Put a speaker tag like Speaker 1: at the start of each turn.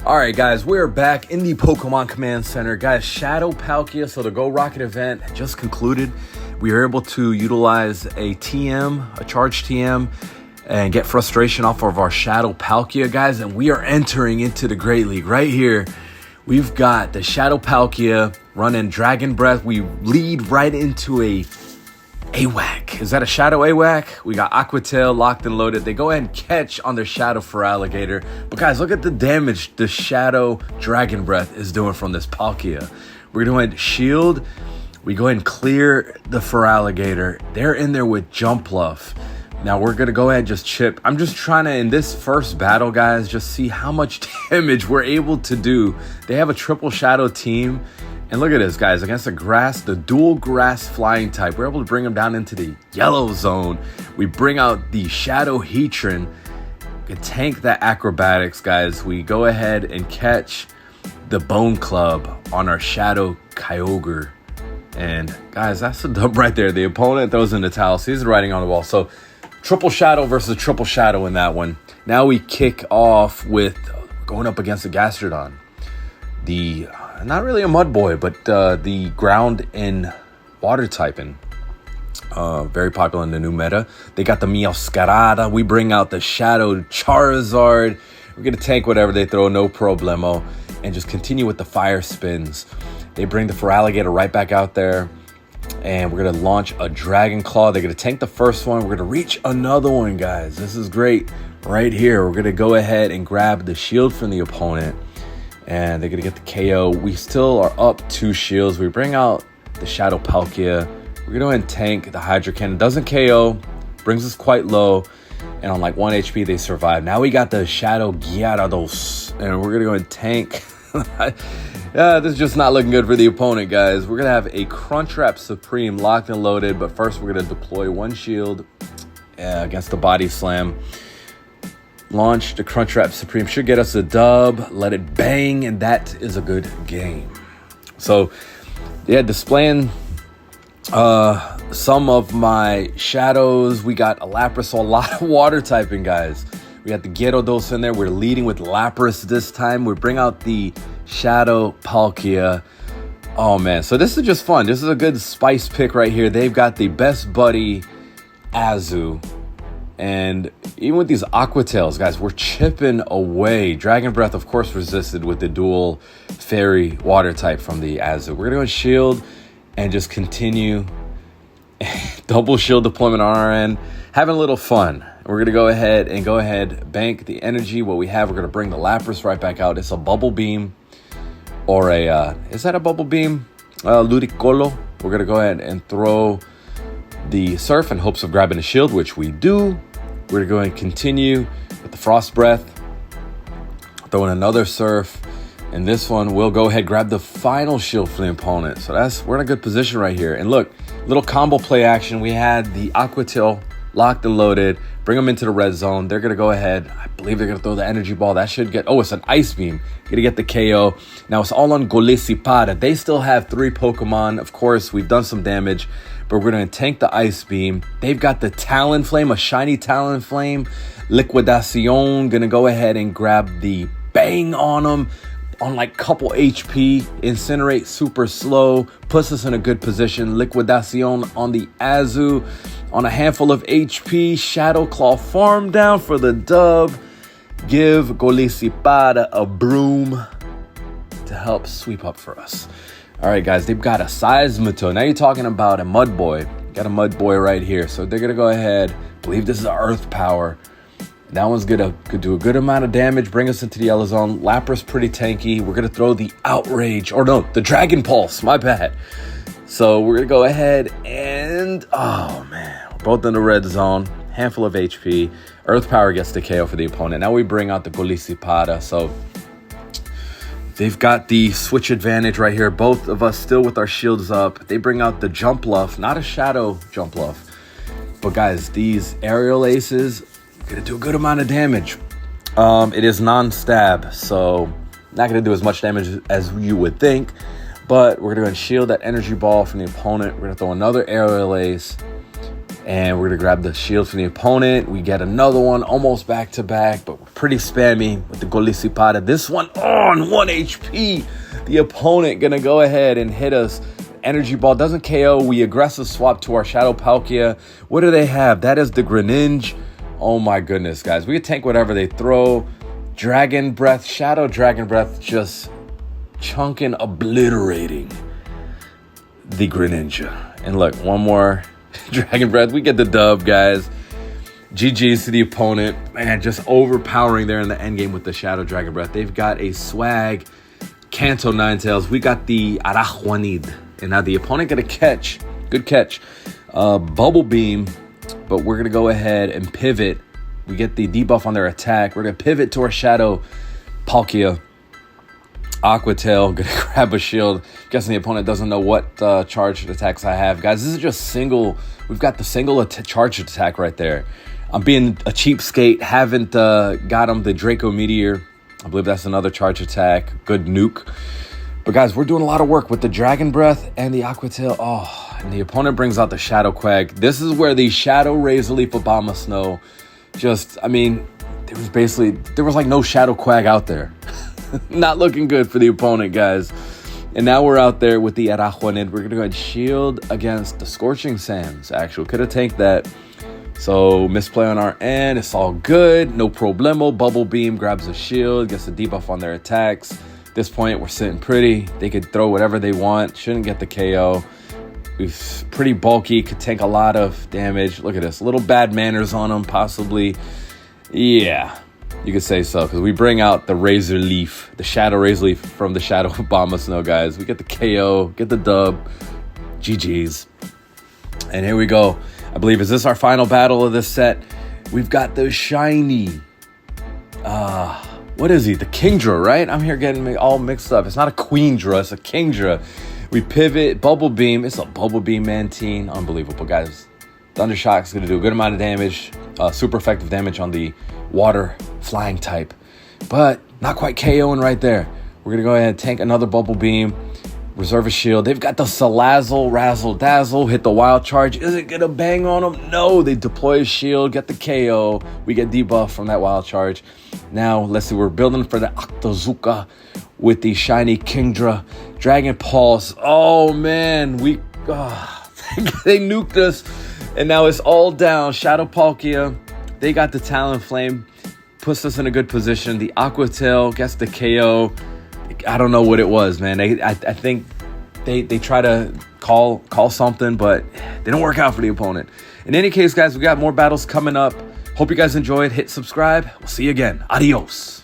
Speaker 1: All right, guys, we're back in the Pokemon Command Center. Guys, Shadow Palkia, so the Go Rocket event just concluded. We were able to utilize a TM, a charge TM, and get frustration off of our Shadow Palkia, guys, and we are entering into the Great League right here. We've got the Shadow Palkia running Dragon Breath. We lead right into a AWAC. Is that a Shadow AWAC? We got Aqua Tail locked and loaded. They go ahead and catch on their Shadow Feraligatr. But guys, look at the damage the Shadow Dragon Breath is doing from this Palkia. We're going to shield. We go ahead and clear the Feraligatr. They're in there with Jump Bluff. Now we're going to go ahead and just chip. I'm just trying to, in this first battle, guys, just see how much damage we're able to do. They have a triple Shadow team. And look at this, guys, against the grass, the dual grass flying type, we're able to bring them down into the yellow zone. We bring out the Shadow Heatran. We can tank that acrobatics, guys. We go ahead and catch the Bone Club on our Shadow Kyogre. And guys, that's a dub right there. The opponent throws in the towel, sees the writing on the wall. So triple Shadow versus triple Shadow in that one. Now we kick off with going up against the Gastrodon. The not really a mud boy, but the ground and water typing. Very popular in the new meta. They got the Meowscarada. We bring out the Shadow Charizard. We're going to tank whatever they throw, no problemo. And just continue with the fire spins. They bring the Feraligatr right back out there. And we're going to launch a Dragon Claw. They're going to tank the first one. We're going to reach another one, guys. This is great. Right here, we're going to go ahead and grab the shield from the opponent. And they're going to get the KO. We still are up 2 shields. We bring out the Shadow Palkia. We're going to go ahead and tank the Hydro Cannon. Doesn't KO. Brings us quite low. And on like 1 HP, they survive. Now we got the Shadow Gyarados. And we're going to go ahead and tank. This is just not looking good for the opponent, guys. We're going to have a Crunchwrap Supreme locked and loaded. But first, we're going to deploy 1 shield against the Body Slam. Launch the Crunchwrap Supreme. Should get us a dub. Let it bang, and that is a good game. So, yeah, displaying some of my shadows. We got a Lapras, so a lot of water typing, guys. We got the Gyarados in there. We're leading with Lapras this time. We bring out the Shadow Palkia. Oh, man. So this is just fun. This is a good spice pick right here. They've got the best buddy, Azu. And even with these Aqua Tails, guys, we're chipping away. Dragon Breath, of course, resisted with the dual Fairy Water type from the Azu. We're going to go shield and just continue. Double shield deployment on our end. Having a little fun. We're going to go ahead, bank the energy. What we have, we're going to bring the Lapras right back out. It's a Bubble Beam or a, is that a Bubble Beam? Ludicolo. We're going to go ahead and throw the Surf in hopes of grabbing a shield, which we do. We're going to continue with the Frost Breath. Throw in another Surf. And this one, we'll go ahead, grab the final shield for the opponent. So we're in a good position right here. And look, little combo play action. We had the Aqua Tail locked and loaded. Bring them into the red zone. They're going to go ahead. I believe they're going to throw the Energy Ball. That should get, it's an Ice Beam. Going to get the KO. Now it's all on Golisipara. They still have 3 Pokemon. Of course, we've done some damage, but we're going to tank the Ice Beam. They've got the Talonflame, a shiny Talonflame. Liquidacion. Going to go ahead and grab the bang on them. On like couple HP, Incinerate super slow, puts us in a good position. Liquidacion on the Azu, on a handful of HP. Shadow Claw farm down for the dub. Give Golisipara a broom to help sweep up for us. All right, guys, they've got a Seismitoad. Now you're talking about a Mud Boy. Got a Mud Boy right here. So they're going to go ahead. I believe this is Earth Power. That one's could do a good amount of damage, bring us into the yellow zone. Lapras pretty tanky. We're going to throw the Outrage, or no, the Dragon Pulse, my bad. So we're going to go ahead and, oh man, we're both in the red zone. Handful of HP. Earth Power gets the KO for the opponent. Now we bring out the Golisipara. So they've got the switch advantage right here. Both of us still with our shields up. They bring out the Jump Bluff, not a Shadow Jump Bluff. But guys, these Aerial Aces, gonna do a good amount of damage. It is non-stab, so not gonna do as much damage as you would think, but we're gonna go and shield that Energy Ball from the opponent. We're gonna throw another Aerial Ace, And we're going to grab the shield from the opponent. We get another one almost back to back, but we're pretty spammy with the Golisipada. This one on 1 HP. The opponent going to go ahead and hit us. Energy Ball doesn't KO. We aggressive swap to our Shadow Palkia. What do they have? That is the Greninja. Oh my goodness, guys. We can tank whatever they throw. Dragon Breath, Shadow Dragon Breath, just chunking, obliterating the Greninja. And look, one more Dragon Breath. We get the dub, guys. GG's to the opponent. Man, just overpowering there in the end game with the Shadow Dragon Breath. They've got a swag Kanto Ninetales. We got the Arajuanid. And now the opponent got a catch. Good catch. Bubble Beam. But we're going to go ahead and pivot. We get the debuff on their attack. We're going to pivot to our Shadow Palkia. Aqua Tail, gonna grab a shield. Guessing the opponent doesn't know what charged attacks I have. Guys, this is just single. We've got the single charged attack right there. I'm being a cheapskate. Haven't got him the Draco Meteor. I believe that's another charge attack. Good nuke. But guys, we're doing a lot of work with the Dragon Breath and the Aqua Tail. Oh, and the opponent brings out the Shadow Quag. This is where the Shadow Razor Leaf Obama Snow just, I mean, there was like no Shadow Quag out there. Not looking good for the opponent, guys. And now we're out there with the Arajuanid. We're going to go ahead and shield against the Scorching Sands. Actually, could have tanked that. So, misplay on our end. It's all good. No problemo. Bubble Beam grabs a shield. Gets a debuff on their attacks. At this point, we're sitting pretty. They could throw whatever they want. Shouldn't get the KO. We've pretty bulky. Could tank a lot of damage. Look at this. Little bad manners on them, possibly. Yeah. You could say so, because we bring out the Razor Leaf, the Shadow Razor Leaf from the Shadow Obama Snow, guys. We get the KO, get the dub. GG's. And here we go. I believe, is this our final battle of this set? We've got the shiny, what is he? The Kingdra, right? I'm here getting all mixed up. It's not a Queendra, it's a Kingdra. We pivot, Bubble Beam. It's a Bubble Beam Mantine. Unbelievable, guys. Thundershock's going to do a good amount of damage. Super effective damage on the water flying type. But not quite KOing right there. We're going to go ahead and tank another Bubble Beam. Reserve a shield. They've got the Salazzle, Razzle Dazzle. Hit the Wild Charge. Is it going to bang on them? No. They deploy a shield. Get the KO. We get debuff from that Wild Charge. Now, let's see. We're building for the Octozuka with the shiny Kingdra. Dragon Pulse. Oh, man. They nuked us. And now it's all down. Shadow Palkia. They got the Talonflame. Puts us in a good position. The Aqua Tail gets the KO. I don't know what it was, man. I think they try to call something, but they don't work out for the opponent. In any case, guys, we got more battles coming up. Hope you guys enjoyed. Hit subscribe. We'll see you again. Adios.